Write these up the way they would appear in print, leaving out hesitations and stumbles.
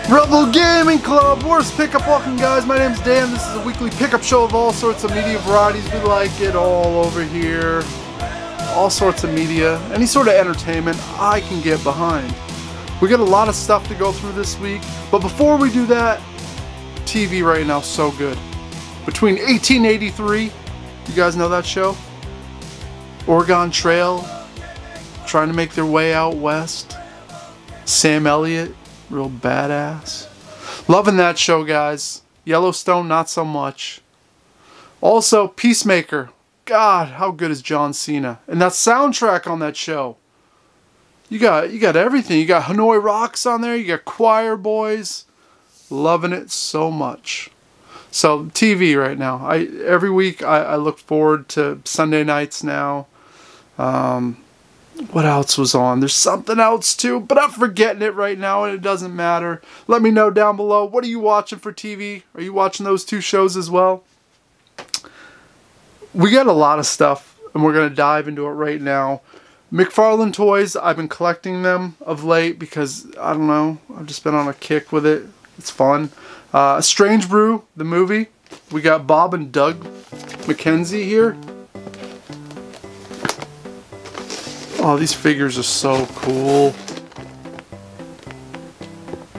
Rebel Gaming Club, worst pickup walking guys. My name's Dan. This is a weekly pickup show of all sorts of media varieties. We like it all over here. All sorts of media, any sort of entertainment I can get behind. We got a lot of stuff to go through this week, but before we do that, TV right now so good. Between 1883, you guys know that show? Oregon Trail, trying to make their way out west. Sam Elliott, real badass. Loving that show, guys. Yellowstone, not so much. Also, Peacemaker. God, how good is John Cena? And that soundtrack on that show. You got everything. You got Hanoi Rocks on there. You got Choir Boys. Loving it so much. So TV right now. Every week I look forward to Sunday nights now. What else was on? There's something else too, but I'm forgetting it right now and it doesn't matter. Let me know down below. What are you watching for TV? Are you watching those two shows as well? We got a lot of stuff and we're going to dive into it right now. McFarlane toys, I've been collecting them of late because, I don't know, I've just been on a kick with it. It's fun. Strange Brew, the movie. We got Bob and Doug McKenzie here. Oh, these figures are so cool.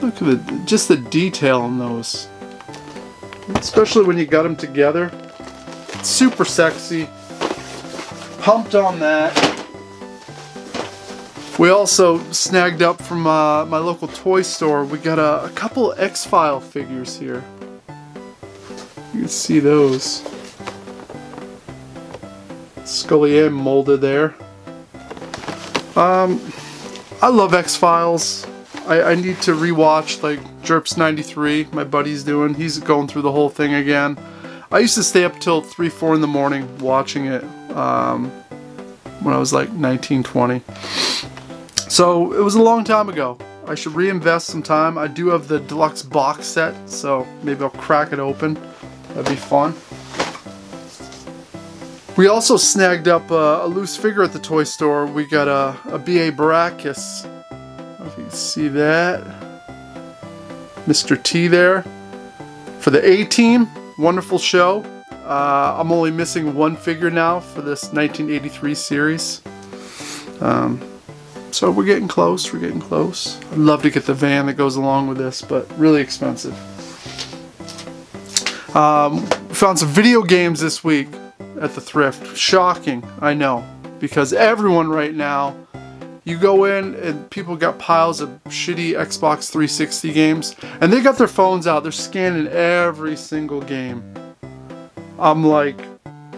Look at just the detail on those. Especially when you got them together. Super sexy. Pumped on that. We also snagged up from my local toy store. We got a couple X-File figures here. You can see those. Scully M molded there. I love X-Files. I need to rewatch like Jerps 93, my buddy's doing. He's going through the whole thing again. I used to stay up till 3, 4 in the morning watching it when I was like 19, 20. So it was a long time ago. I should reinvest some time. I do have the deluxe box set, so maybe I'll crack it open. That'd be fun. We also snagged up a loose figure at the toy store. We got a B.A. Baracus. I don't know if you can see that. Mr. T there. For the A-Team, wonderful show. I'm only missing one figure now for this 1983 series. So we're getting close, we're getting close. I'd love to get the van that goes along with this, but really expensive. Found some video games this week at the thrift. Shocking, I know, because everyone right now, you go in and people got piles of shitty Xbox 360 games and they got their phones out, they're scanning every single game. I'm like,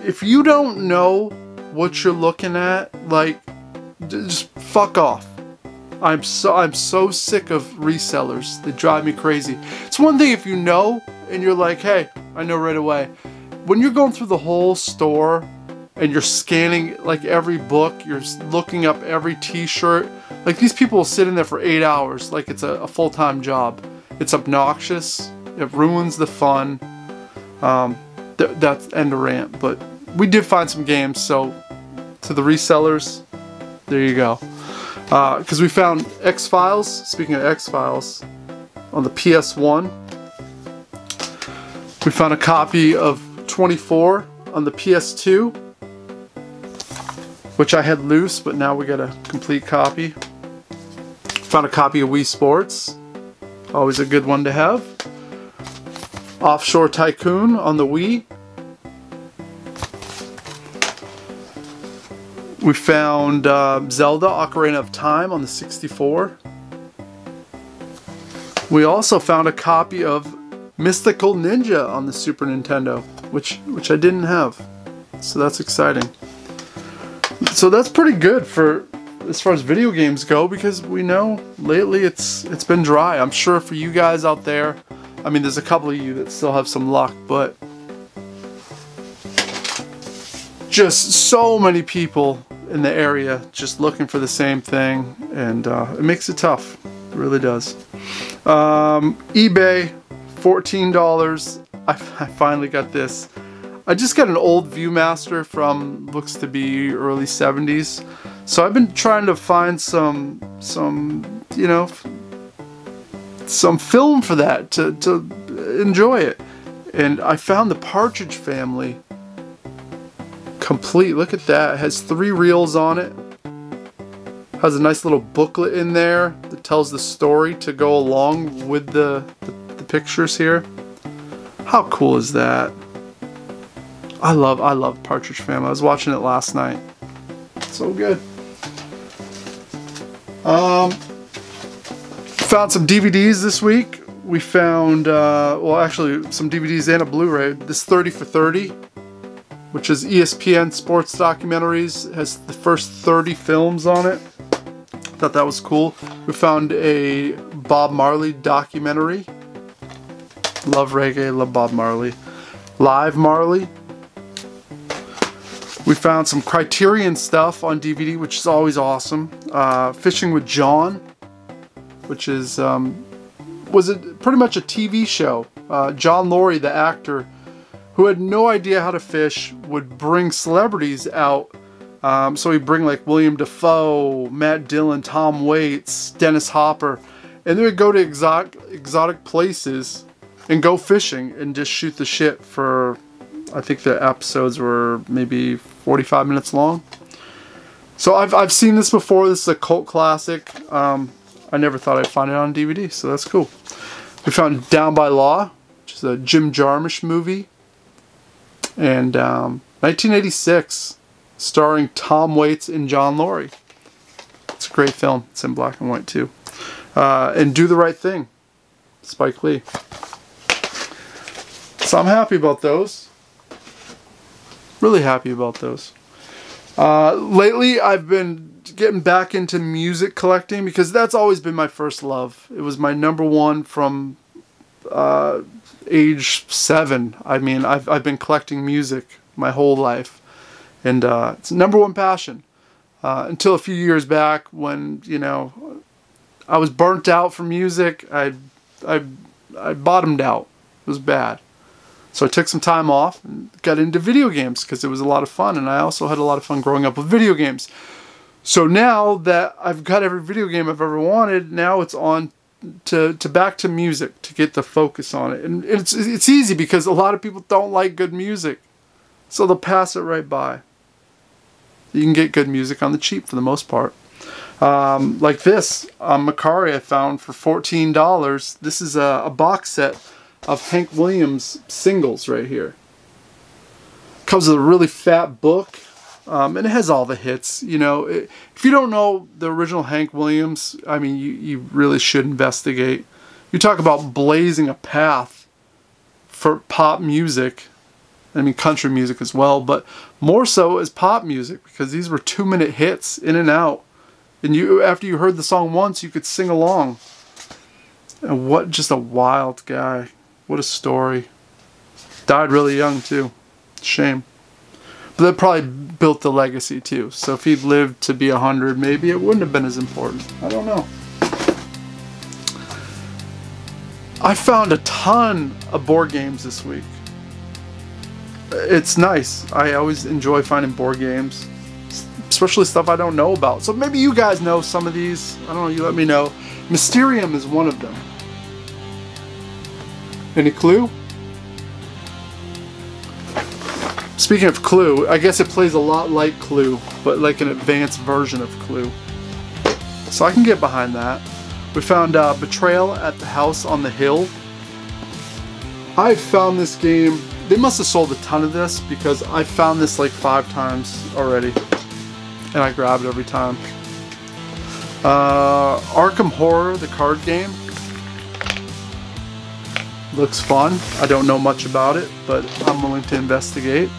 if you don't know what you're looking at, like, just fuck off. I'm so sick of resellers. They drive me crazy. It's one thing if you know and you're like, hey, I know right away. When you're going through the whole store and you're scanning like every book, you're looking up every t-shirt, like these people will sit in there for 8 hours like it's a full-time job. It's obnoxious. It ruins the fun. That's end of rant. But we did find some games, so to the resellers, there you go. Because we found X-Files, speaking of X-Files, on the PS1. We found a copy of 24 on the PS2, which I had loose, but now we got a complete copy. Found a copy of Wii Sports, always a good one to have. Offshore Tycoon on the Wii. We found Zelda Ocarina of Time on the 64. We also found a copy of Mystical Ninja on the Super Nintendo, which I didn't have. So that's exciting. So that's pretty good for as far as video games go, because we know lately it's been dry. I'm sure for you guys out there, I mean, there's a couple of you that still have some luck, but just so many people in the area just looking for the same thing, and it makes it tough. It really does. eBay, $14. I finally got this. I just got an old Viewmaster from, looks to be early 70s. So I've been trying to find some, you know, some film for that to enjoy it. And I found the Partridge Family complete. Look at that. It has 3 reels on it. Has a nice little booklet in there that tells the story to go along with the pictures here. How cool is that? I love Partridge Family. I was watching it last night. So good. Found some DVDs this week. We found, well, actually some DVDs and a Blu-ray. This 30 for 30, which is ESPN sports documentaries. It has the first 30 films on it. Thought that was cool. We found a Bob Marley documentary. Love reggae, love Bob Marley. Live Marley. We found some Criterion stuff on DVD, which is always awesome. Fishing with John, which is was it pretty much a TV show. John Laurie, the actor, who had no idea how to fish, would bring celebrities out. So he'd bring like William Dafoe, Matt Dillon, Tom Waits, Dennis Hopper, and they would go to exotic places and go fishing and just shoot the shit for, I think the episodes were maybe 45 minutes long. So I've seen this before. This is a cult classic. I never thought I'd find it on DVD, so that's cool. We found Down by Law, which is a Jim Jarmusch movie, and 1986. Starring Tom Waits and John Laurie. It's a great film. It's in black and white too. And Do the Right Thing, Spike Lee. So I'm happy about those. Really happy about those. Lately I've been getting back into music collecting because that's always been my first love. It was my #1 from age 7. I mean, I've been collecting music my whole life. And it's #1 passion. Until a few years back when, you know, I was burnt out from music. I bottomed out. It was bad. So I took some time off and got into video games because it was a lot of fun. And I also had a lot of fun growing up with video games. So now that I've got every video game I've ever wanted, now it's on to back to music to get the focus on it. And it's easy because a lot of people don't like good music. So they'll pass it right by. You can get good music on the cheap for the most part. Like this on Macari I found for $14. This is a box set of Hank Williams singles right here. Comes with a really fat book, and it has all the hits. You know, if you don't know the original Hank Williams, I mean, you really should investigate. You talk about blazing a path for pop music. I mean, country music as well, but more so as pop music because these were 2-minute hits in and out. And you, after you heard the song once, you could sing along. And what just a wild guy. What a story. Died really young too. Shame. But that probably built the legacy too. So if he'd lived to be 100, maybe it wouldn't have been as important. I don't know. I found a ton of board games this week. It's nice. I always enjoy finding board games, especially stuff I don't know about. So maybe you guys know some of these. I don't know, you let me know. Mysterium is one of them. Any clue? Speaking of Clue, I guess it plays a lot like Clue, but like an advanced version of Clue. So I can get behind that. We found Betrayal at the House on the Hill. I found this game. They must have sold a ton of this because I found this like 5 times already. And I grab it every time. Arkham Horror, the card game. Looks fun. I don't know much about it, but I'm willing to investigate.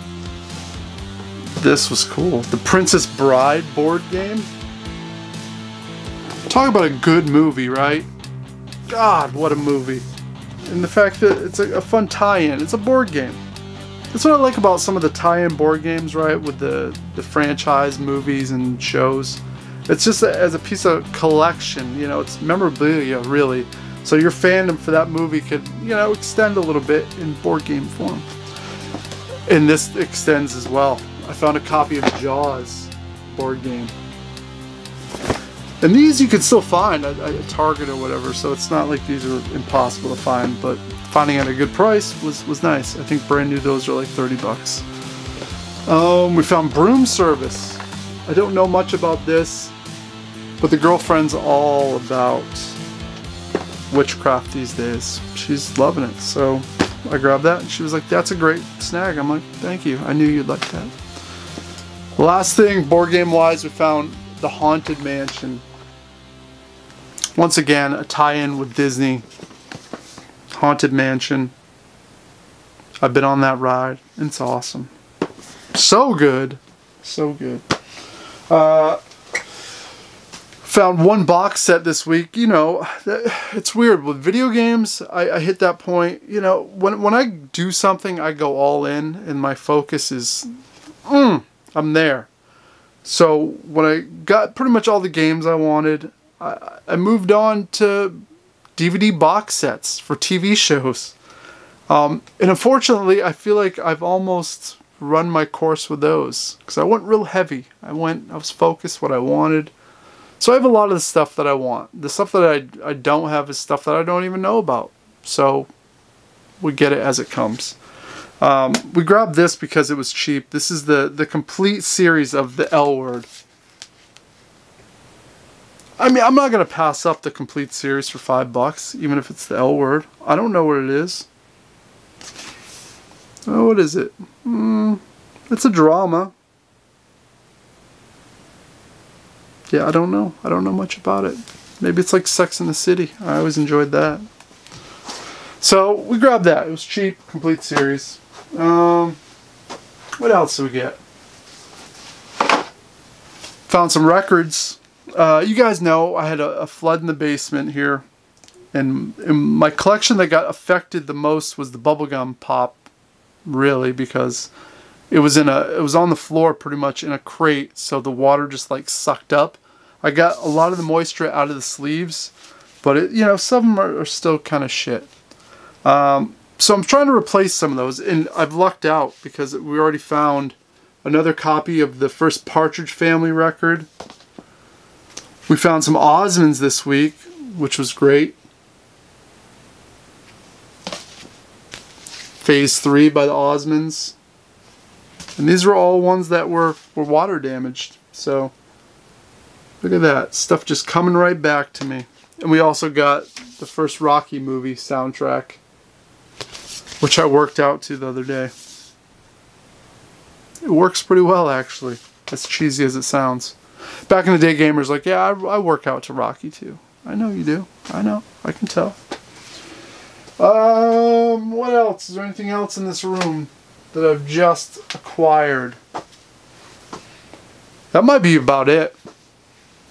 This was cool. The Princess Bride board game. Talk about a good movie, right? God, what a movie. And the fact that it's a fun tie-in. It's a board game. That's what I like about some of the tie-in board games, right? With the franchise movies and shows. It's just as a piece of collection, you know, it's memorabilia, really. So your fandom for that movie could, you know, extend a little bit in board game form. And this extends as well. I found a copy of Jaws board game. And these you can still find at Target or whatever, so it's not like these are impossible to find, but finding at a good price was nice. I think brand new those are like 30 bucks. We found broom service. I don't know much about this, but the girlfriend's all about witchcraft these days. She's loving it, so I grabbed that and she was like, that's a great snag. I'm like, thank you, I knew you'd like that. The last thing, board game wise, we found the Haunted Mansion. Once again, a tie-in with Disney. Haunted Mansion. I've been on that ride. It's awesome. So good. So good. Found one box set this week. You know, it's weird. With video games, I hit that point. You know, when I do something, I go all in. And my focus is, I'm there. So when I got pretty much all the games I wanted, I moved on to DVD box sets for TV shows. And unfortunately, I feel like I've almost run my course with those. Because I went real heavy. I was focused what I wanted. So I have a lot of the stuff that I want. The stuff that I don't have is stuff that I don't even know about. So we get it as it comes. We grabbed this because it was cheap. This is the complete series of the L Word. I mean, I'm not going to pass up the complete series for $5, even if it's the L Word. I don't know what it is. Oh, what is it? It's a drama. Yeah, I don't know. I don't know much about it. Maybe it's like Sex and the City. I always enjoyed that. So, we grabbed that. It was cheap. Complete series. What else do we get? Found some records. You guys know I had a flood in the basement here, and my collection that got affected the most was the bubblegum pop, really, because it was on the floor pretty much in a crate, so the water just like sucked up. I got a lot of the moisture out of the sleeves, but you know, some of them are still kind of shit. So I'm trying to replace some of those, and I've lucked out because we already found another copy of the first Partridge Family record. We found some Osmonds this week, which was great. Phase 3 by the Osmonds. And these are all ones that were water damaged. So, look at that. Stuff just coming right back to me. And we also got the first Rocky movie soundtrack, which I worked out to the other day. It works pretty well, actually. As cheesy as it sounds. Back in the day, gamers like, yeah, I work out to Rocky too. I know you do. I know. I can tell. What else? Is there anything else in this room that I've just acquired? That might be about it.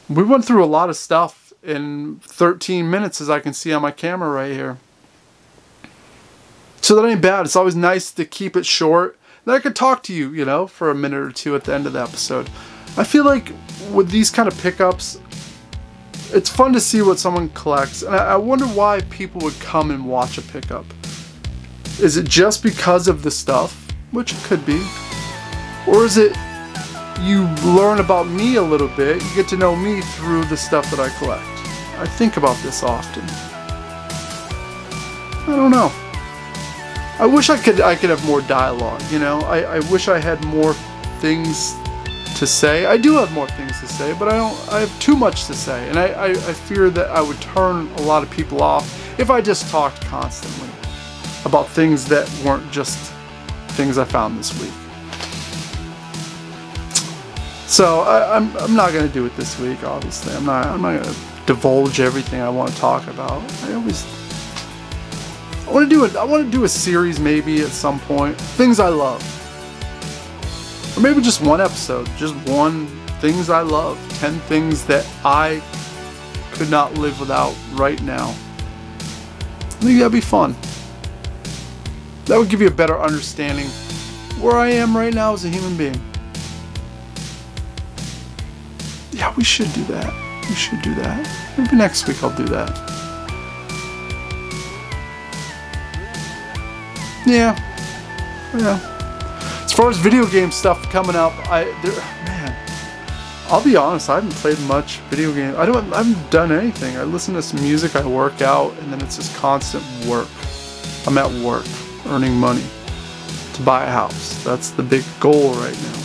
We went through a lot of stuff in 13 minutes, as I can see on my camera right here. So that ain't bad. It's always nice to keep it short. Then I could talk to you, you know, for a minute or two at the end of the episode. I feel like with these kind of pickups, it's fun to see what someone collects. And I wonder why people would come and watch a pickup. Is it just because of the stuff? Which it could be. Or is it you learn about me a little bit, you get to know me through the stuff that I collect? I think about this often. I don't know. I wish I could have more dialogue, you know? I wish I had more things to say. I do have more things to say, but I have too much to say, and I fear that I would turn a lot of people off if I just talked constantly about things that weren't just things I found this week. So I'm not gonna do it this week, obviously. I'm not gonna divulge everything I want to talk about. I want to do a series maybe at some point. Things I love. Or maybe just one episode, just one things I love, 10 things that I could not live without right now. I think that'd be fun. That would give you a better understanding where I am right now as a human being. Yeah, we should do that. We should do that. Maybe next week I'll do that. Yeah. As far as video game stuff coming up, man, I'll be honest, I haven't played much video games. I haven't done anything. I listen to some music, I work out, and then it's just constant work. I'm at work, earning money to buy a house. That's the big goal right now.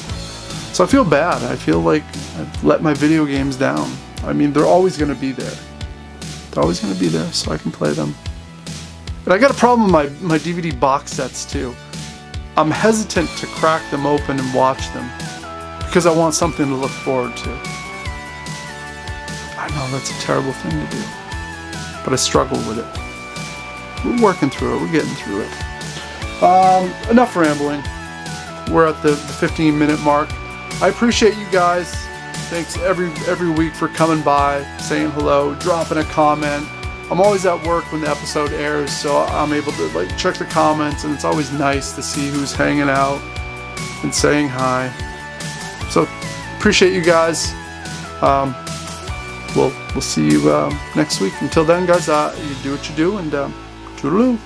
So I feel bad. I feel like I've let my video games down. I mean, they're always going to be there. They're always going to be there, so I can play them. But I got a problem with my DVD box sets too. I'm hesitant to crack them open and watch them because I want something to look forward to. I know that's a terrible thing to do, but I struggle with it. We're working through it. We're getting through it. Enough rambling. We're at the 15-minute mark. I appreciate you guys. Thanks every week for coming by, saying hello, dropping a comment. I'm always at work when the episode airs, so I'm able to like check the comments, and it's always nice to see who's hanging out and saying hi. So appreciate you guys. We'll see you next week. Until then, guys, you do what you do, and toodaloo.